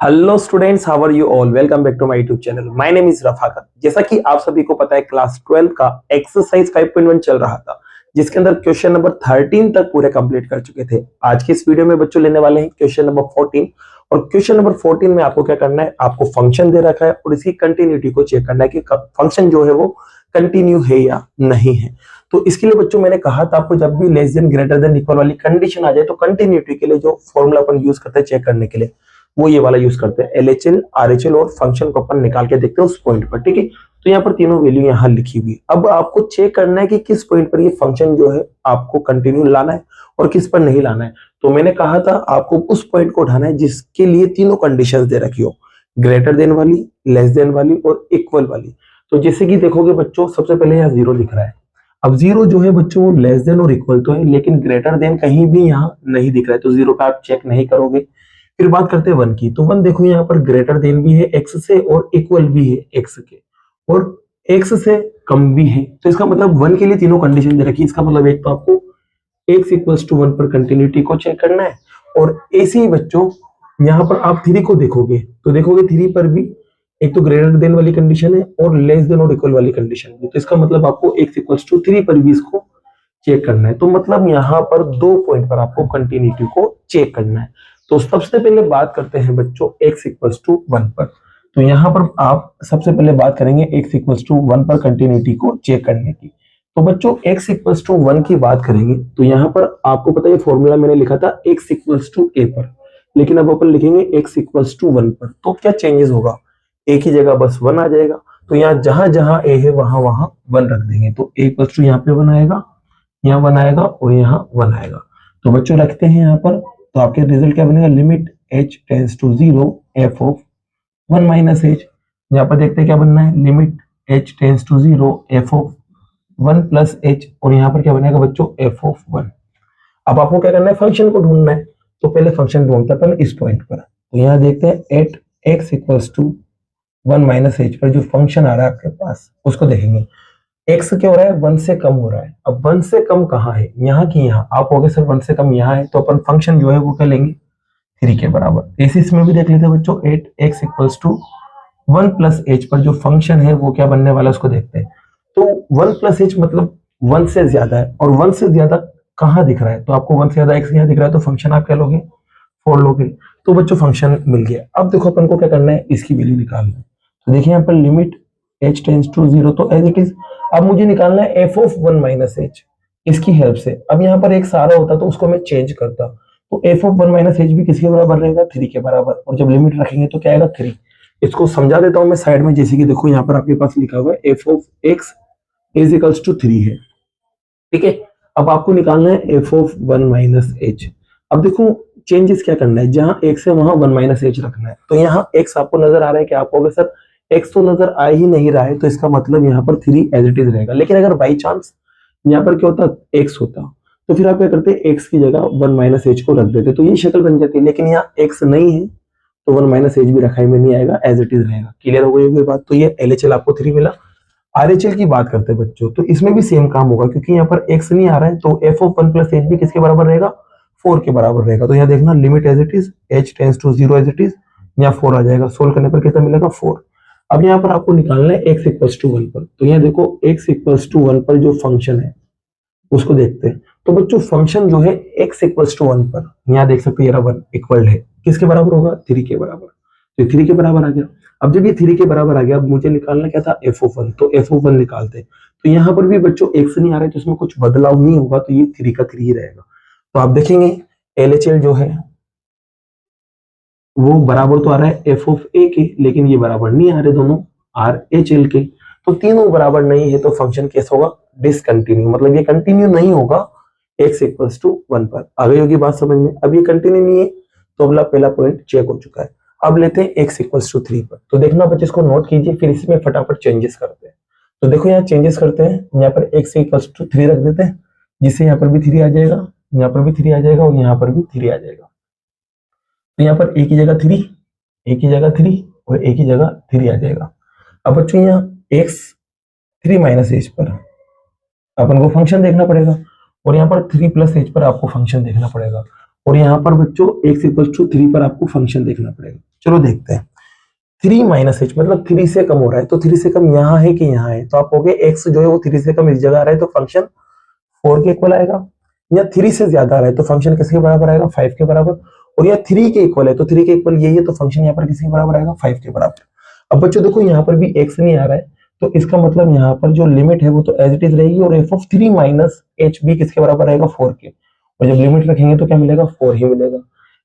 Hello students, how are you all. Welcome back to my YouTube channel. My name is Rafaqat. जैसा कि आप सभी को पता है, क्लास 12 का एक्सरसाइज 5.1 चल रहा था, जिसके अंदर क्वेश्चन नंबर 13 तक पूरे कंप्लीट कर चुके थे। आज की इस वीडियो में बच्चों लेने वाले हैं क्वेश्चन नंबर 14। और क्वेश्चन नंबर 14 में आपको क्या करना है, आपको फंक्शन दे रखा है और इसकी कंटिन्यूटी को चेक करना है कि फंक्शन जो है वो कंटिन्यू है या नहीं है। तो इसके लिए बच्चों मैंने कहा था आपको, जब भी less than greater than equal वाली कंडीशन आ जाए तो कंटिन्यूटी के लिए जो फॉर्मूला अपन यूज करते हैं चेक करने के लिए, वो ये वाला यूज करते हैं। एलएचएल, आरएचएल और फंक्शन को अपन निकाल के देखते हैं उस पॉइंट पर। ठीक है, तो यहाँ पर तीनों वैल्यू यहाँ लिखी हुई है। अब आपको चेक करना है कि किस पॉइंट पर ये फंक्शन जो है आपको कंटिन्यू लाना है और किस पर नहीं लाना है। तो मैंने कहा था आपको उस पॉइंट को उठाना है जिसके लिए तीनों कंडीशंस दे रखी हो, ग्रेटर देन वाली, लेस देन वाली और इक्वल वाली। तो जैसे कि देखोगे बच्चों, सबसे पहले यहाँ जीरो दिख रहा है। अब जीरो जो है बच्चों वो लेस देन और इक्वल तो है, लेकिन ग्रेटर देन कहीं भी यहाँ नहीं दिख रहा है, तो जीरो पे आप चेक नहीं करोगे। फिर बात करते हैं वन की, तो वन देखो यहाँ पर ग्रेटर देन भी है एक्स से और इक्वल भी है एक्स के, और एक्स से कम भी है। तो इसका मतलब वन के लिए तीनों कंडीशन दे रखी है। इसका मतलब एक तो आपको एक्स इक्वल्स टू वन पर कंटिन्यूटी को चेक करना है, और ऐसे ही बच्चों यहाँ पर आप थ्री को देखोगे तो देखोगे थ्री पर भी एक तो ग्रेटर देन वाली कंडीशन है और लेस देन और इक्वल वाली कंडीशन है। तो इसका मतलब आपको एक्स इक्वल्स टू थ्री पर भी इसको चेक करना है। तो मतलब यहाँ पर दो पॉइंट पर आपको कंटिन्यूटी को चेक करना है। तो सबसे पहले बात करते हैं बच्चों x इक्वल्स टू वन पर। तो यहाँ पर आप सबसे पहले बात करेंगे x इक्वल्स टू वन पर कंटिन्यूटी को चेक करने की। तो बच्चों x इक्वल्स टू वन की बात करेंगे तो यहाँ पर आपको पता है फॉर्मूला मैंने लिखा था x इक्वल्स टू a पर, लेकिन अब अपन लिखेंगे x इक्वल्स टू वन पर। तो क्या चेंजेस होगा, एक ही जगह बस वन आ जाएगा। तो यहाँ जहां जहां a है वहां वहां वन रख देंगे। तो a इक्वल्स टू यहाँ पे वन आएगा, यहाँ वन आएगा और यहाँ वन आएगा। तो बच्चों रखते हैं यहाँ पर, तो आपके रिजल्ट क्या बनेगा, limit h tends to zero f of one minus h। यहाँ पर देखते हैं क्या बनना है, limit h tends to zero f of one plus h, और यहाँ पर क्या बनेगा बच्चों f ऑफ वन। अब आपको क्या करना है, फंक्शन को ढूंढना है। तो पहले फंक्शन ढूंढते हैं पहले इस पॉइंट पर। तो यहाँ देखते हैं at x equals to one minus h पर जो फंक्शन आ रहा है आपके पास उसको देखेंगे। x क्या हो रहा है, वन से कम हो रहा है। अब वन से कम कहाँ है, यहाँ की यहाँ। आप होगे सर वन से कम यहाँ है, तो अपन फंक्शन जो है वो क्या लेंगे, थ्री के बराबर। इसी इसमें भी देख लेते हैं बच्चों, at x equals to one plus h पर जो फंक्शन है वो क्या बनने वाला है उसको देखते हैं। तो वन प्लस एच मतलब वन से ज्यादा है, और वन से ज्यादा कहाँ दिख रहा है, तो आपको वन से ज्यादा एक्स यहाँ दिख रहा है, तो फंक्शन आप क्या लोगे, फोर लोगे। तो बच्चों फंक्शन मिल गया। अब देखो अपन को क्या करना है, इसकी वैल्यू निकालना है। तो देखिए यहाँ पर limit h tends to zero, तो एज इट इज। अब मुझे निकालना है f of one minus h, इसकी हेल्प से। अब यहाँ पर एक सारा होता तो उसको मैं चेंज करता, तो F of one minus H भी किसके बराबर रहेगा, थ्री के बराबर। और जब लिमिट रखेंगे तो क्या आएगा, थ्री। इसको समझा देता हूं मैं साइड में। जैसे कि देखो यहाँ पर आपके पास लिखा हुआ है f of x is equals to three है, ठीक है। अब आपको निकालना है f of one minus h. अब देखो चेंजेस क्या करना है, जहां एक्स है वहां वन माइनस एच रखना है। तो यहाँ एक्स आपको नजर आ रहा है कि आप होगा सर एक्स तो नजर आ ही नहीं रहा है, तो इसका मतलब यहाँ पर थ्री एज इट इज रहेगा। लेकिन अगर बाई चांस यहाँ पर क्या होता, एक्स होता, तो फिर आप क्या करते, एक्स की जगह वन माइनस एच को रख देते, तो ये शक्ल बन जाती है। लेकिन यहाँ एक्स नहीं है तो वन माइनस एच भी रखाई में नहीं आएगा, एज इट इज रहेगा। क्लियर हो गई बात। तो ये एलएचएल आपको थ्री मिला। आरएचएल की बात करते हैं बच्चों, तो इसमें भी सेम काम होगा, क्योंकि यहाँ पर एक्स नहीं आ रहा है, तो F of one plus H भी किसके बराबर रहेगा, फोर के बराबर रहेगा। तो यहाँ देखना limit as it is, h tends to zero as it is, यहाँ फोर आ जाएगा। सोल्व करने पर कितना मिलेगा, फोर। अब यहाँ पर आपको निकालना है एक्स इक्वल्स टू वन पर। तो यहाँ देखो एक्स इक्वल्स टू वन पर जो फंक्शन है उसको देखते हैं। तो बच्चों फंक्शन जो है एक्स इक्वल्स टू वन पर, यहाँ देख सकते हैं वन इक्वल है, किसके बराबर होगा, थ्री के बराबर। तो थ्री के बराबर आ गया। अब जब ये थ्री के बराबर आ गया, अब मुझे निकालना क्या था, एफ ऑफ वन। तो एफ ऑफ वन निकालते हैं। तो यहाँ पर भी बच्चों एक्स नहीं आ रहा है, तो इसमें कुछ बदलाव नहीं होगा, तो ये थ्री का थ्री ही रहेगा। तो आप देखेंगे एलएचएल जो है वो बराबर तो आ रहा है एफ ऑफ ए के, लेकिन ये बराबर नहीं आ रहे दोनों आर एच एल के। तो तीनों बराबर नहीं है, तो फंक्शन कैसा होगा, डिसकंटिन्यू, मतलब ये कंटिन्यू नहीं होगा एक्स इक्वल्स टू वन पर। आ गई होगी बात समझ में। अब ये कंटिन्यू नहीं है, तो अगला पहला पॉइंट चेक हो चुका है। अब लेते हैं एक्स इक्वल्स टू थ्री पर। तो देखना बच्चे, इसको नोट कीजिए, फिर इसमें फटाफट चेंजेस करते हैं। तो देखो यहाँ चेंजेस करते हैं, यहाँ पर एक्स इक्वल्स टू थ्री रख देते हैं, जिससे यहाँ पर भी थ्री आ जाएगा, यहाँ पर भी थ्री आ जाएगा, और यहाँ पर भी थ्री आ जाएगा। तो यहाँ पर एक ही जगह थ्री, एक ही जगह थ्री, और एक ही जगह थ्री आ जाएगा। अब बच्चों यहाँ एक्स थ्री माइनस एच पर अपन को फंक्शन देखना पड़ेगा, और यहाँ पर थ्री प्लस एच पर आपको फंक्शन देखना पड़ेगा, और यहाँ पर बच्चों एक्स इक्वल टू थ्री पर आपको फंक्शन देखना पड़ेगा। चलो देखते हैं। 3 माइनस एच मतलब 3 से कम हो रहा है, तो 3 से कम यहाँ है कि यहाँ है, तो आप कहोगे एक्स जो है वो 3 से कम इस जगह आ रहा है तो फंक्शन 4 के इक्वल आएगा, या 3 से ज्यादा आ रहा है तो फंक्शन किसके बराबर आएगा, 5 के बराबर, और या 3 के इक्वल है तो 3 के इक्वल यही है तो फंक्शन यहाँ पर किसके बराबर आएगा, 5 के बराबर। अब बच्चों देखो यहाँ पर भी एक्स नहीं आ रहा है, तो इसका मतलब यहाँ पर जो लिमिट है वो तो एज इट इज रहेगी, और एफ ऑफ 3 माइनस एच भी किसके बराबर आएगा, 4 के, और जब लिमिट रखेंगे तो क्या मिलेगा, 4 ही मिलेगा।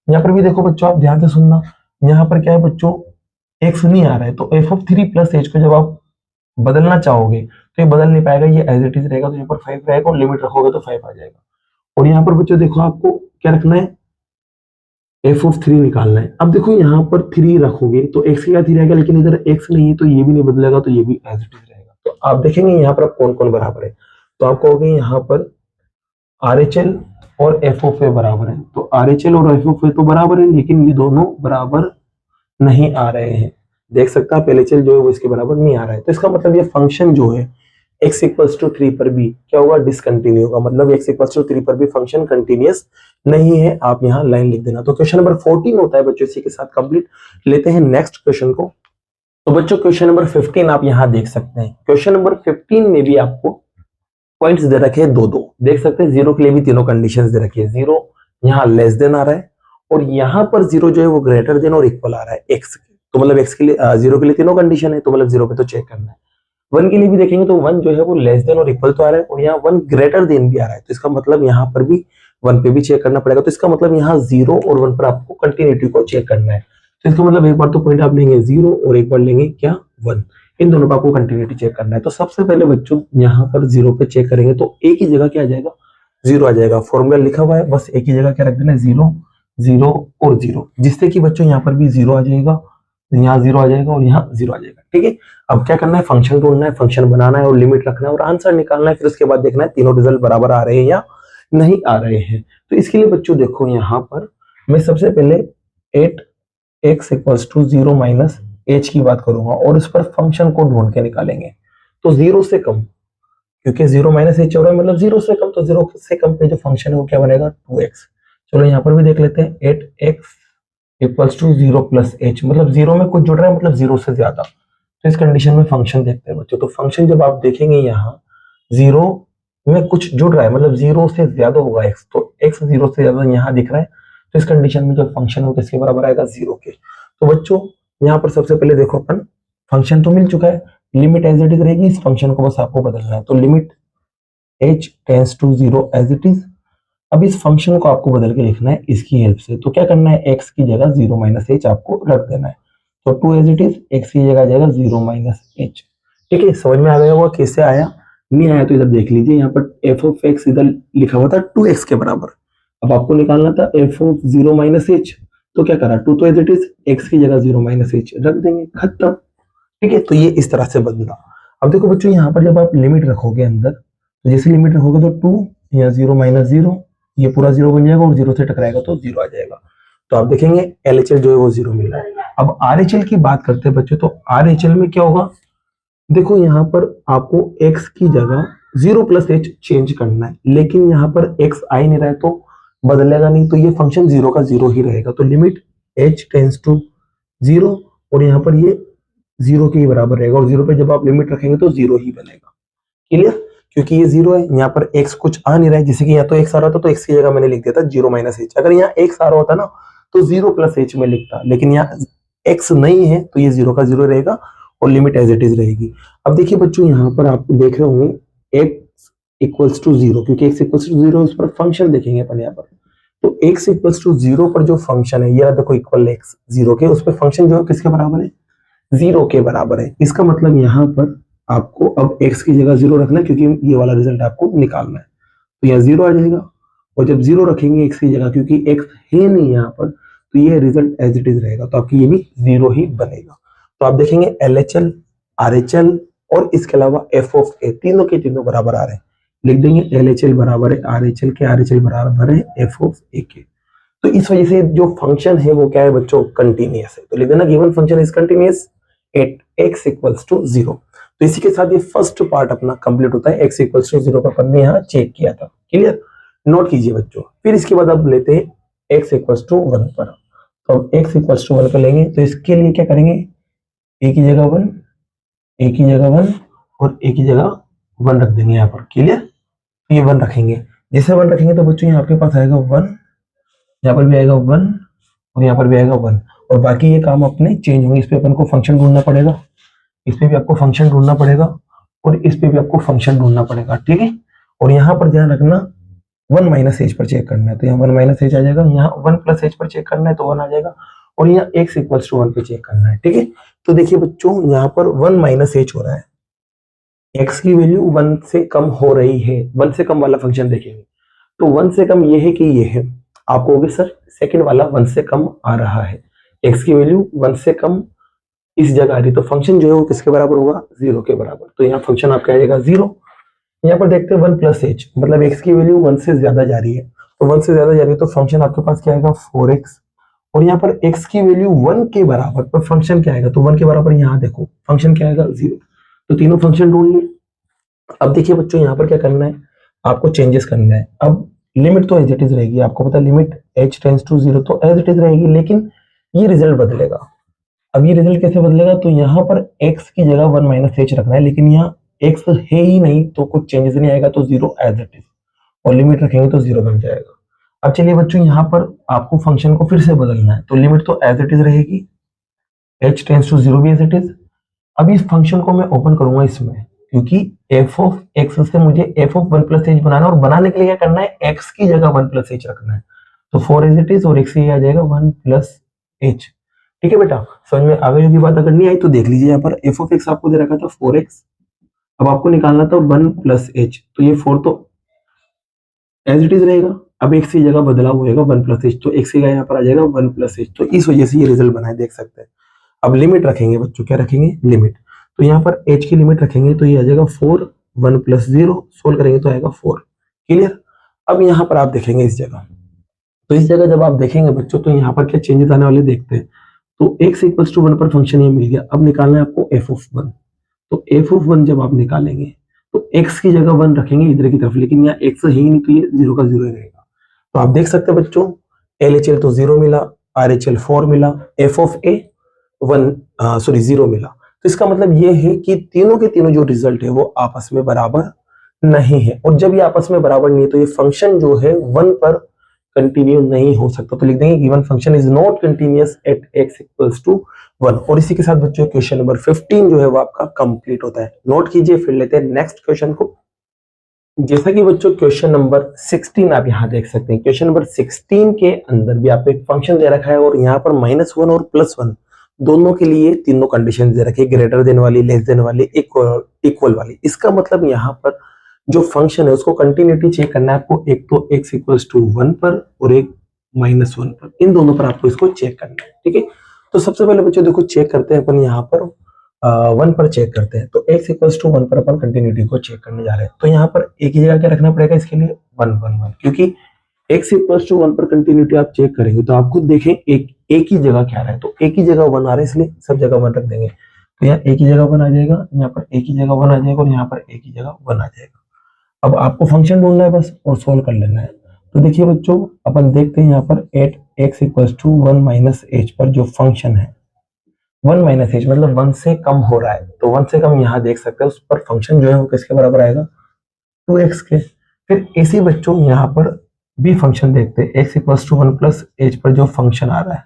यहाँ पर भी देखो बच्चों आप ध्यान से सुनना, यहाँ पर क्या है बच्चों, एक्स नहीं आ रहा है, तो एफ ऑफ 3 प्लस एच को जब आप बदलना चाहोगे तो ये बदल नहीं पाएगा, ये एज इट इज रहेगा, तो यहाँ पर 5 रहेगा, और लिमिट रखोगे तो 5 आ जाएगा। और यहाँ पर बच्चों देखो आपको क्या रखना है, एफ ऑफ 3 निकालना है। अब देखो यहाँ पर 3 रखोगे तो एक्स की 3 रहेगा, लेकिन इधर एक्स नहीं है तो ये भी नहीं बदलेगा, तो ये भी एज इट इज रहेगा। तो आप देखेंगे यहाँ पर कौन कौन बराबर है, तो आप कहोगे यहाँ पर आर एच एल और एफ ऑफ ए बराबर है, तो आर एच एल और एफ ऑफ ए तो बराबर है, लेकिन ये दोनों बराबर नहीं आ रहे हैं। देख सकता है पहले चल जो है वो इसके बराबर नहीं आ रहा है, तो इसका मतलब ये फंक्शन जो है x इक्वल्स टू 3 पर भी क्या होगा, डिसकंटिन्यू होगा, मतलब x इक्वल्स टू 3 पर भी फंक्शन कंटिन्यूअस नहीं है। आप यहाँ लाइन लिख देना। तो क्वेश्चन नंबर 14 होता है बच्चों, इसी के साथ कंप्लीट लेते हैं नेक्स्ट क्वेश्चन को। तो बच्चों क्वेश्चन नंबर 15 आप यहाँ देख सकते हैं। क्वेश्चन नंबर 15 में भी आपको पॉइंट्स दे रखे हैं, दो देख सकते हैं। जीरो के लिए भी तीनों कंडीशंस दे रखी है, जीरो यहाँ लेस देन आ रहा है, और यहाँ पर जीरो जो है वो ग्रेटर देन और इक्वल आ रहा है एक्स के, तो मतलब एक्स के लिए जीरो के लिए तीनों कंडीशन है, तो मतलब जीरो पे तो चेक करना है। वन के लिए भी देखेंगे तो वन जो है वो लेस देन और इक्वल तो आ रहा है, और यहाँ वन ग्रेटर देन भी आ रहा है, तो इसका मतलब यहाँ पर भी वन पे भी चेक करना पड़ेगा। तो इसका मतलब यहाँ जीरो और वन पर आपको कंटिन्यूटी को चेक करना है। तो इसका मतलब एक बार तो पॉइंट आप लेंगे जीरो और एक बार लेंगे क्या, वन, इन दोनों पर आपको कंटिन्यूटी चेक करना है। तो सबसे पहले बच्चों यहाँ पर जीरो पे चेक करेंगे तो एक ही जगह क्या आ जाएगा, जीरो आ जाएगा। फॉर्मूला लिखा हुआ है, बस एक ही जगह क्या रख देना है, जीरो जीरो और जीरो, जिससे कि बच्चों यहाँ पर भी जीरो आ जाएगा, यहाँ जीरो आ जाएगा और यहाँ जीरो आ जाएगा। ठीक है, अब क्या करना है, फंक्शन ढूंढना है, फंक्शन बनाना है और लिमिट रखना है और आंसर निकालना है। फिर उसके बाद देखना है तीनों रिजल्ट बराबर आ रहे हैं या नहीं आ रहे हैं। तो इसके लिए बच्चों देखो यहाँ पर मैं सबसे पहले 8x equals to 0 minus H की बात करूंगा और उस पर फंक्शन को ढूंढ के निकालेंगे। तो जीरो से कम, क्योंकि 0 माइनस एच हो रहा है मतलब जीरो से कम, तो जीरो से कम पे जो फंक्शन है वो क्या बनेगा, 2x। चलो यहाँ पर भी देख लेते हैं, 8x equals to 0 plus h, मतलब जीरो में कुछ जुड़ रहा है, मतलब जीरो से ज्यादा। तो इस कंडीशन में फंक्शन देखते हैं बच्चों। तो फंक्शन जब आप देखेंगे यहाँ जीरो में कुछ जुड़ रहा है, मतलब जीरो से ज्यादा होगा x, तो x जीरो से ज्यादा यहाँ दिख रहा है, तो इस कंडीशन में जो फंक्शन हो किसके बराबर आएगा, जीरो के। तो बच्चों यहाँ पर सबसे पहले देखो अपन, फंक्शन तो मिल चुका है, लिमिट एज इट इज रहेगी, इस फंक्शन को बस आपको बदलना है। तो limit h tends to 0 as it is. अब इस फंक्शन को आपको बदल के लिखना है इसकी हेल्प से। तो क्या करना है, x की जगह 0 माइनस एच आपको रख देना है। तो 2 एज इट इज, x की जगह आ जाएगा 0 माइनस एच। ठीक है, समझ में आ गया होगा कैसे आया, नहीं आया तो इधर देख लीजिए, यहाँ पर एफ ऑफ एक्स इधर लिखा हुआ था 2x के बराबर। अब आपको निकालना था एफ ऑफ 0 माइनस एच, तो क्या करा, 2 तो एज इट इज, x की जगह 0 माइनस एच रख देंगे, खत्म। ठीक है, तो ये इस तरह से बदला। अब देखो बच्चों यहाँ पर जब आप लिमिट रखोगे अंदर, तो जैसे लिमिट रखोगे तो 2 या 0 माइनस 0, ये पूरा 0 बन जाएगा और 0 से टकराएगा तो 0 आ जाएगा। तो आप देखेंगे LHL जो है वो 0 मिल रहा है। अब RHL की बात करते हैं बच्चों, तो RHL में क्या होगा, देखो यहाँ पर आपको x की जगह 0 प्लस एच चेंज करना है, लेकिन यहाँ पर x आ ही नहीं रहा है तो बदलेगा नहीं, तो ये फंक्शन 0 का 0 ही रहेगा। तो लिमिट h टेंड्स टू 0 और यहाँ पर ये 0 के ही बराबर रहेगा, और 0 पे जब आप लिमिट रखेंगे तो 0 ही बनेगा। क्लियर, क्योंकि ये 0 है, यहाँ पर x कुछ आ नहीं रहा है, जैसे कि यहाँ तो x आ रहा था तो x की जगह मैंने लिख दिया था 0 माइनस एच। अगर यहाँ x आ रहा होता ना तो 0 प्लस एच में लिखता, लेकिन यहाँ x नहीं है तो ये 0 का 0 रहेगा और लिमिट एज इट इज रहेगी। अब देखिए बच्चों यहाँ पर आप देख रहे होंगे x इक्वल्स टू 0, क्योंकि x इक्वल्स टू 0 उस पर फंक्शन देखेंगे अपन यहाँ पर। तो x इक्वल्स टू 0 पर जो फंक्शन है, ये देखो इक्वल x 0 के, उस पर फंक्शन जो है किसके बराबर है, 0 के बराबर है। इसका मतलब यहाँ पर आपको अब x की जगह 0 रखना है, क्योंकि ये वाला रिजल्ट आपको निकालना है। तो यहाँ 0 आ जाएगा, और जब 0 रखेंगे x की जगह, क्योंकि x है नहीं यहाँ पर, तो ये रिजल्ट एज इट इज रहेगा, तो आपकी ये भी 0 ही बनेगा। तो आप देखेंगे LHL, RHL और इसके अलावा f ऑफ a तीनों के तीनों बराबर आ रहे हैं, लिख देंगे LHL बराबर है RHL के, RHL बराबर है f ऑफ a के। तो इस वजह से जो फंक्शन है वो क्या है बच्चों, कंटिन्यूअस है। तो लिख देना given function is continuous at x equals to 0। तो इसी के साथ ये फर्स्ट पार्ट अपना कंप्लीट होता है। x इक्वल्स टू 0 पर हमने यहाँ चेक किया था, क्लियर, नोट कीजिए बच्चों। फिर इसके बाद अब लेते हैं x इक्वल्स टू 1 पर। तो अब x इक्वल्स टू 1 पे लेंगे तो इसके लिए क्या करेंगे, a की जगह 1, a की जगह 1 और a की जगह 1 रख देंगे यहाँ पर। क्लियर? तो ये 1 रखेंगे। जैसे 1 रखेंगे तो बच्चों यहाँ आपके पास आएगा 1, यहाँ पर भी आएगा 1 और यहाँ पर भी आएगा 1, और बाकी ये काम अपने चेंज होंगे। इस पे अपन को फंक्शन ढूंढना पड़ेगा, इस पे भी आपको फंक्शन ढूंढना पड़ेगा और इस पे भी आपको फंक्शन ढूंढना पड़ेगा। ठीक है? और यहाँ पर ध्यान रखना 1 माइनस एच पर चेक करना है, तो यहाँ 1 माइनस एच आ जाएगा, यहाँ 1 प्लस एच पर चेक करना है तो 1 आ जाएगा, और यहाँ x इक्वल्स टू 1 पे चेक करना है। ठीक है? तो देखिए बच्चों यहाँ पर 1 माइनस एच हो रहा है, x की वैल्यू 1 से कम हो रही है। 1 से कम वाला फंक्शन देखेंगे तो 1 से कम ये है कि ये है, आप कहोगे सर सेकंड वाला 1 से कम आ रहा है, x की वैल्यू 1 से कम इस जगह आ रही, तो फंक्शन जो है वो किसके बराबर होगा, 0 के बराबर। तो यहाँ फंक्शन आपका आ जाएगा 0। यहाँ पर देखते हैं 1 प्लस एच, मतलब x की वैल्यू 1 से ज्यादा जा रही है, तो 1 से ज्यादा जा रही है तो फंक्शन आपके पास क्या आएगा, 4x। और यहाँ पर x की वैल्यू 1 के बराबर पर फंक्शन क्या आएगा, तो 1 के बराबर यहाँ देखो फंक्शन क्या आएगा, 0। तो तीनों फंक्शन ढूंढ लिए। अब देखिए बच्चों यहाँ पर क्या करना है, आपको चेंजेस करना है। अब लिमिट तो एज इट इज रहेगी, आपको पता है लिमिट h टेंड्स टू 0 तो एज इट इज रहेगी, लेकिन ये रिजल्ट बदलेगा। अब ये रिजल्ट कैसे बदलेगा, तो यहाँ पर x की जगह 1 माइनस एच रखना है, लेकिन यहाँ x है ही नहीं तो कुछ चेंजेस नहीं आएगा, तो 0 एज इट इज, और लिमिट रखेंगे तो 0 बन जाएगा। अब चलिए बच्चों यहाँ पर आपको फंक्शन को फिर से बदलना है, तो लिमिट तो एज इट इज रहेगी, h टेंड्स टू 0 भी एज इट इज। अब इस फंक्शन को मैं ओपन करूंगा इसमें, क्योंकि f ऑफ x से मुझे f ऑफ 1 प्लस एच बनाना है, और बनाने के लिए क्या करना है, x की जगह 1 प्लस एच रखना है, तो 4 एज इट इज और x आ जाएगा 1 प्लस एच। ठीक है बेटा, समझ में आ गई होगी बात। अगर नहीं आई तो देख लीजिए, यहाँ पर f ऑफ x आपको दे रखा था 4x, अब आपको निकालना था 1 प्लस एच, तो ये 4 तो एज इट इज रहेगा, अब x की जगह बदला होगा 1 प्लस एच, तो x की जगह यहाँ पर आ जाएगा 1 प्लस एच, तो इस वजह से ये रिजल्ट बना है, देख सकते हैं। अब लिमिट रखेंगे बच्चों, क्या रखेंगे, लिमिट, तो यहाँ पर h की लिमिट रखेंगे तो ये आ जाएगा 4, 1 प्लस 0, सोल्व करेंगे तो आएगा 4। क्लियर? अब यहाँ पर आप देखेंगे इस जगह, तो इस जगह जब आप देखेंगे बच्चों तो यहाँ पर क्या चेंजेस आने वाले देखते हैं। तो x इक्वल्स टू 1 पर फंक्शन ये मिल गया, अब निकालना है आपको f ऑफ 1, तो f ऑफ 1 जब आप निकालेंगे तो x की जगह 1 रखेंगे इधर की तरफ, लेकिन यहाँ x है ही नहीं तो ये 0 का 0 रहेगा। तो आप देख सकते हैं बच्चों LHL तो 0 मिला, RHL 4 मिला, f ऑफ a 0 मिला, तो इसका मतलब ये है कि तीनों के तीनों जो रिजल्ट है वो आपस में बराबर नहीं है, और जब ये आपस में बराबर नहीं है तो ये फंक्शन जो है 1 पर कंटिन्यू नहीं हो सकता। तो लिख देंगे given function is not continuous at x equals to 1। और इसी के साथ बच्चों क्वेश्चन नंबर 15 जो है वो आपका कंप्लीट होता है। नोट कीजिए, फिर लेते हैं नेक्स्ट क्वेश्चन को। जैसा कि बच्चों क्वेश्चन नंबर 16 आप यहाँ देख सकते हैं, क्वेश्चन नंबर 16 के अंदर भी आपको एक फंक्शन दे रखा है, और यहाँ पर -1 और +1 दोनों के लिए तीनों कंडीशन दे रखी है, ग्रेटर देन वाली, लेस देन वाली, इक्वल वाली। इसका मतलब यहाँ पर जो फंक्शन है उसको कंटिन्यूटी चेक करना है आपको, एक तो x इक्वल्स टू 1 पर और एक -1 पर, इन दोनों पर आपको इसको चेक करना है। ठीक है, तो सबसे पहले बच्चों देखो चेक करते हैं अपन यहाँ पर 1 पर चेक करते हैं, तो x इक्वल्स टू 1 पर अपन कंटिन्यूटी को चेक करने जा रहे हैं। तो यहाँ पर एक ही जगह क्या रखना पड़ेगा इसके लिए, 1 1 1, क्योंकि x इक्वल्स टू 1 पर कंटिन्यूटी आप चेक करेंगे तो आप खुद देखें एक ही जगह क्या रहा है, तो एक ही जगह 1 आ रहा है, इसलिए सब जगह 1 रख देंगे। तो यहाँ एक ही जगह 1 आ जाएगा, यहाँ पर एक ही जगह 1 आ जाएगा, और यहाँ पर एक ही जगह 1 आ जाएगा। अब आपको फंक्शन ढूंढना है बस और सोल्व कर लेना है। तो देखिए बच्चों अपन देखते हैं यहाँ पर at x equals to 1 minus h पर जो फंक्शन है 1 माइनस एच मतलब 1 से कम हो रहा है, तो 1 से कम यहाँ देख सकते हैं, उस पर फंक्शन जो है वो किसके बराबर आएगा, 2x के। फिर इसी बच्चों यहाँ पर भी फंक्शन देखते हैं, x equals to 1 plus h पर जो फंक्शन आ रहा है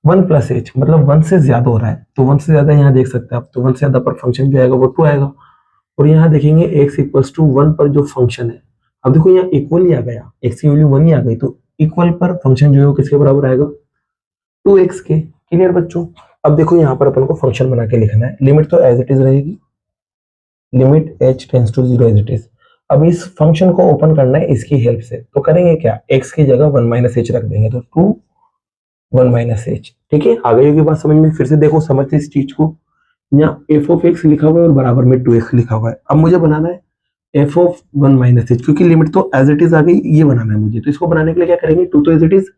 1 प्लस एच मतलब 1 से ज्यादा हो रहा है, तो 1 से ज्यादा यहाँ देख सकते हैं आप, तो 1 से ज्यादा पर फंक्शन जो आएगा वो 2 आएगा। और यहाँ देखेंगे x इक्वल्स टू 1 पर जो फंक्शन है, अब देखो यहाँ इक्वल ही आ गया, x की वैल्यू 1 ही आ गई, तो इक्वल पर फंक्शन जो है वो किसके बराबर आएगा, 2x के। क्लियर बच्चों? अब देखो यहाँ पर अपन को फंक्शन बना के लिखना है, लिमिट तो एज इट इज रहेगी, limit h tends to 0 as it is. अब इस फंक्शन को ओपन करना है इसकी हेल्प से, तो करेंगे क्या, x की जगह 1 माइनस एच रख देंगे, तो 2 1 माइनस एच। ठीक है, आ गई होगी बात समझ में? फिर से देखो समझते इस चीज को, यहाँ f ऑफ x लिखा हुआ है और बराबर में 2x लिखा हुआ है। अब मुझे बनाना है f ऑफ 1 माइनस एच, क्योंकि लिमिट तो एज इट इज आ गई, ये बनाना है मुझे, तो इसको बनाने के लिए क्या करेंगे, 2 तो एज इट इज,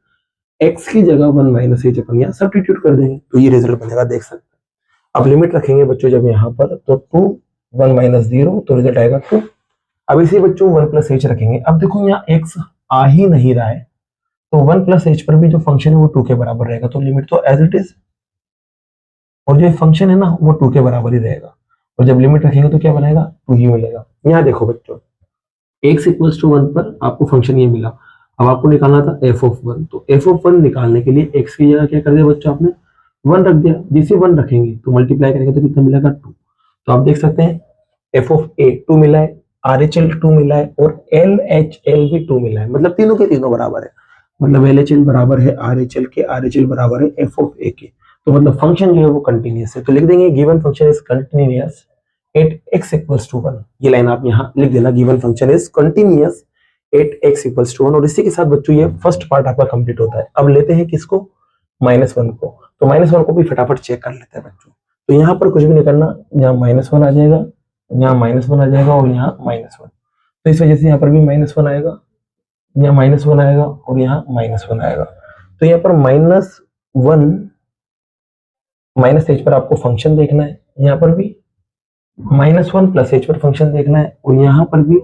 x की जगह 1 माइनस एच अपन यहाँ सब्स्टिट्यूट कर देंगे, तो ये रिजल्ट बनेगा, देख सकते हैं। अब लिमिट रखेंगे बच्चों जब यहाँ पर, तो 2 1 माइनस 0, तो रिजल्ट आएगा 2। अब इसी बच्चों 1 प्लस एच रखेंगे, अब देखो यहाँ x आ ही नहीं रहा है, तो 1 प्लस एच पर भी जो फंक्शन है वो 2 के बराबर रहेगा, तो लिमिट तो एज इट इज, और जो फंक्शन है ना वो 2 के बराबर ही रहेगा, और जब लिमिट रखेंगे तो क्या बनाएगा, 2 ही मिलेगा। यहाँ देखो बच्चों, x इक्वल्स टू 1 पर आपको फंक्शन ये मिला, अब आपको निकालना था f ऑफ 1, तो f ऑफ 1 निकालने के लिए x की जगह क्या कर दिया बच्चों आपने, 1 रख दिया। जिसे 1 रखेंगे तो मल्टीप्लाई करेंगे तो कितना मिलेगा, 2। तो आप देख सकते हैं f ऑफ a 2 मिला है, RHL 2 मिला है, और LHL भी 2 मिला है, मतलब तीनों के तीनों बराबर है, मतलब LHL बराबर है RHL के, RHL बराबर है f ऑफ a के, तो मतलब फंक्शन जो है वो कंटिन्यूअस है। तो लिख देंगे given function is continuous at x equals to 1, ये लाइन आप यहाँ लिख देना, given function is continuous at x equals to 1, और इसी के साथ बच्चों ये फर्स्ट पार्ट आपका कंप्लीट होता है। अब लेते हैं किसको, -1 को, तो -1 को भी फटाफट चेक कर लेते हैं बच्चों। तो यहाँ पर कुछ भी नहीं करना, यहाँ -1 आ जाएगा, यहाँ -1 आ जाएगा, और यहाँ -1, तो इस वजह से यहाँ पर भी -1 आएगा, यहाँ -1 आएगा, और यहाँ -1 आएगा। तो यहाँ पर -1 माइनस एच पर आपको फंक्शन देखना है, यहाँ पर भी -1 प्लस एच पर फंक्शन देखना है, और यहाँ पर भी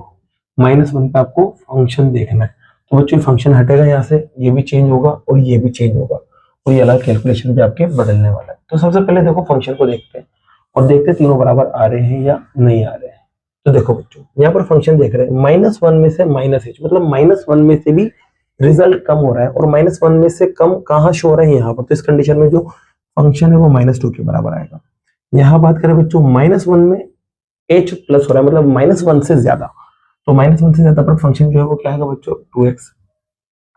-1 पे आपको फंक्शन देखना है। तो बच्चों फंक्शन हटेगा यहाँ से, ये भी चेंज होगा और ये भी चेंज होगा, और ये अलग कैलकुलेशन भी आपके बदलने वाला है। तो सबसे पहले देखो फंक्शन को देखते हैं और देखते हैं तीनों बराबर आ रहे हैं या नहीं आ रहे हैं। तो देखो बच्चों यहाँ पर फंक्शन देख रहे हैं, -1 में से -h, मतलब -1 में से भी रिजल्ट कम हो रहा है, और -1 में से कम कहाँ शो हो रहे हैं यहाँ पर, तो इस कंडीशन में जो फंक्शन है वो -2 के बराबर आएगा। यहाँ बात करें बच्चों -1 में h प्लस हो रहा है, मतलब -1 से ज्यादा, तो -1 से ज्यादा पर फंक्शन जो है वो क्या आएगा बच्चों, 2x।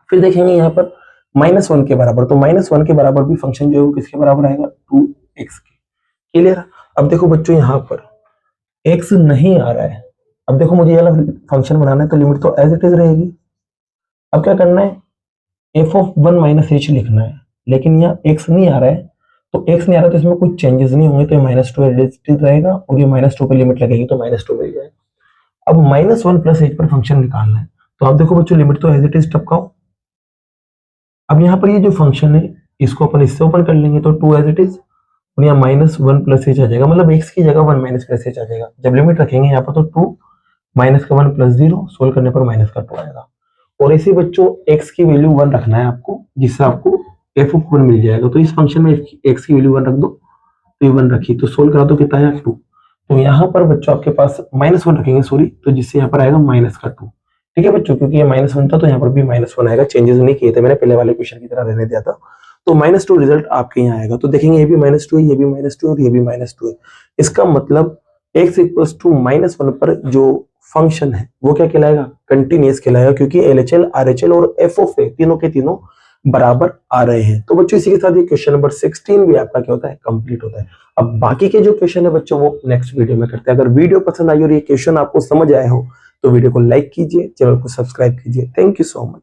फिर देखेंगे यहाँ पर -1 के बराबर, तो -1 के बराबर भी फंक्शन जो है वो किसके बराबर आएगा, 2x के। क्लियर। अब देखो बच्चों यहाँ पर x नहीं आ रहा है, अब देखो मुझे ये वाला फंक्शन बनाना है, तो लिमिट तो एज इट इज रहेगी। अब क्या करना है, f ऑफ 1 माइनस एच लिखना है, लेकिन यहाँ x नहीं आ रहा है, तो x नहीं आ रहा तो इसमें कुछ चेंजेस नहीं होंगे, तो ये -2 एडिटिव रहेगा, और ये -2 पे लिमिट लगेगी तो -2 मिल जाएगा। अब -1 प्लस एच पर फंक्शन निकालना है, तो आप देखो बच्चों लिमिट तो एज इट इज टपकाओ। अब यहाँ पर ये जो फंक्शन है इसको अपन इससे ओपन कर लेंगे, तो 2 एज इट इज, और यहाँ -1 प्लस एच आ जाएगा, मतलब x की जगह 1 माइनस प्लस एच आ जाएगा। जब लिमिट रखेंगे यहाँ पर तो 2 माइनस का 1 प्लस 0, सोल्व करने पर माइनस का 2 आएगा। और इसी बच्चों x की वैल्यू 1 रखना है आपको, जिससे आपको f ऑफ 1 मिल जाएगा। तो इस फंक्शन में x की वैल्यू 1 रख दो, तो ये 1 रखी, तो सोल्व करा दो कितना आया 2। तो यहाँ पर बच्चों आपके पास -1 रखेंगे सॉरी, तो जिससे यहाँ पर आएगा माइनस का 2। ठीक है बच्चों, क्योंकि ये -1 था तो यहाँ पर भी -1 आएगा, चेंजेस नहीं किए थे मैंने, पहले वाले क्वेश्चन की तरह रहने दिया था। तो -2 रिजल्ट आपके यहाँ आएगा। तो देखेंगे ये भी -2 है, ये भी -2 और ये भी -2 है। इसका मतलब x इक्वल्स टू -1 पर जो फंक्शन है वो क्या कहलाएगा, कंटिन्यूअस कहलाएगा, क्योंकि LHL, RHL और f ऑफ a तीनों के तीनों बराबर आ रहे हैं। तो बच्चों इसी के साथ ये क्वेश्चन नंबर 16 भी आपका क्या होता है, कंप्लीट होता है। अब बाकी के जो क्वेश्चन है बच्चों वो नेक्स्ट वीडियो में करते हैं। अगर वीडियो पसंद आई और ये क्वेश्चन आपको समझ आए हो तो वीडियो को लाइक कीजिए, चैनल को सब्सक्राइब कीजिए। Thank you so much.